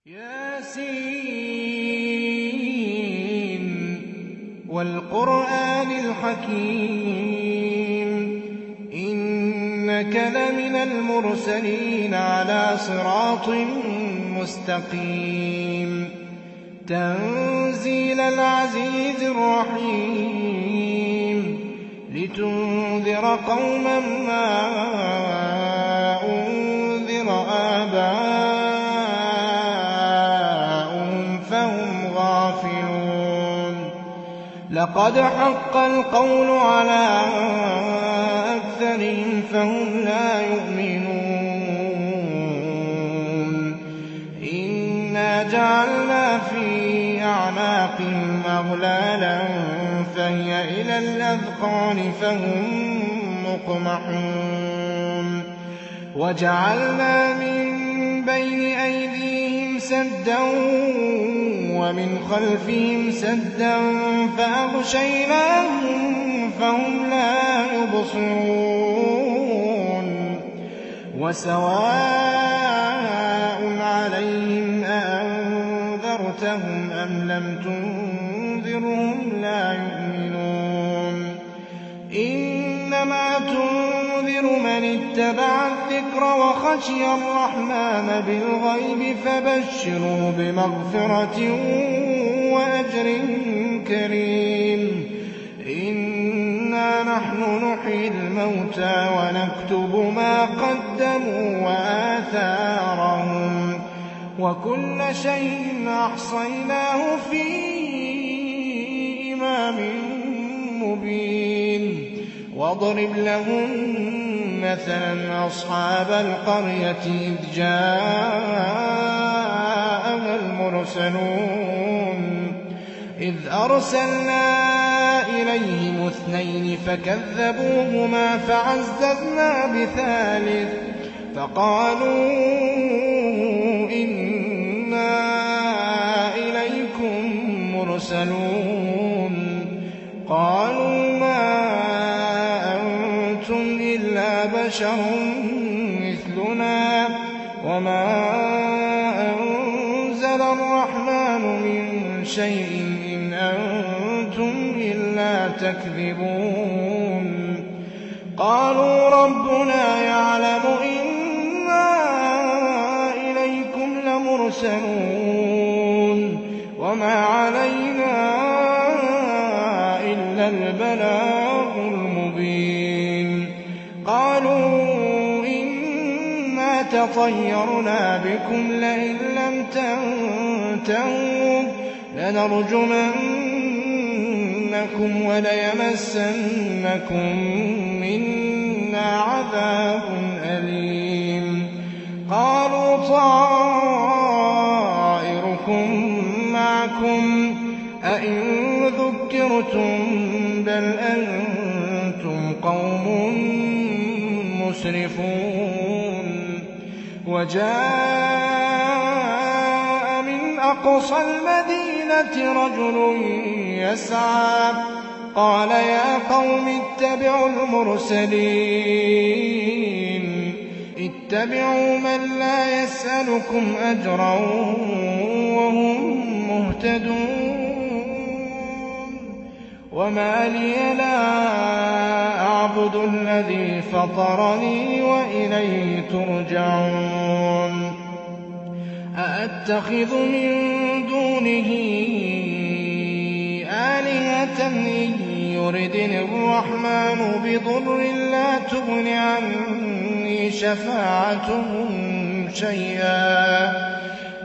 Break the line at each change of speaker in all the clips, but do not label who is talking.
ياسين والقرآن الحكيم إنك لمن المرسلين على صراط مستقيم تنزيل العزيز الرحيم لتنذر قوما ما أنذر آباؤهم فهم غافلون لقد حق القول على أكثرهم فهم لا يؤمنون إنا جعلنا في أعناقهم أغلالا فهي إلى الأذقان فهم مقمحون وجعلنا من بين أيديهم سدا ومن خلفهم سدا فأغشيناهم فهم لا يبصرون وسواء عليهم أأنذرتهم أم لم تنذرهم لا يؤمنون إنما تنذر من اتبع الذكر وخشي الرحمن بالغيب فبشره بمغفرة وأجر كريم إنا نحن نحيي الموتى ونكتب ما قدموا وآثارهم وكل شيء أحصيناه في إمام مبين واضرب لهم مثلا أصحاب القرية إذ جاءها المرسلون إذ أرسلنا إليهم 2 فكذبوهما فعززنا بثالث فقالوا إنا إليكم مرسلون قالوا ما أنتم إلا بشر مثلنا وما أنزل الرحمن من شيء إن أنتم إلا تكذبون قالوا ربنا يعلم إنا إليكم لمرسلون وما علينا إلا البلاغ المبين قالوا إنا تطيرنا بكم لئن لم تنتهوا لنرجمنكم وليمسنكم منا عذاب أليم قالوا طائركم معكم أئن ذكرتم بل أنتم قوم مسرفون وجاء من أقصى المدينة رجل يسعى قال يا قوم اتبعوا المرسلين اتبعوا من لا يسألكم أجرا وهم مهتدون وما لي لا أعبد الذي فطرني وإليه ترجعون أأتخذ من دونه آلهة إن يردني الرحمن بضر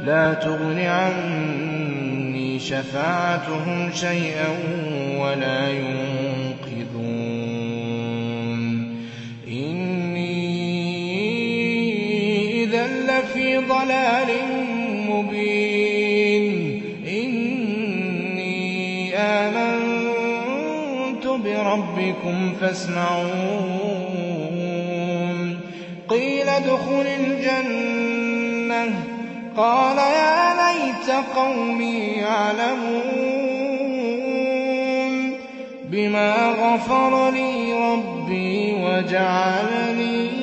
لا تغن عني شفاعتهم شيئا ولا ينقذون إني إذا لفي ضلال مبين إني آمنت بربكم فاسمعون قيل ادخل الجنة قال يا ليت قومي يعلمون بما غفر لي ربي وجعلني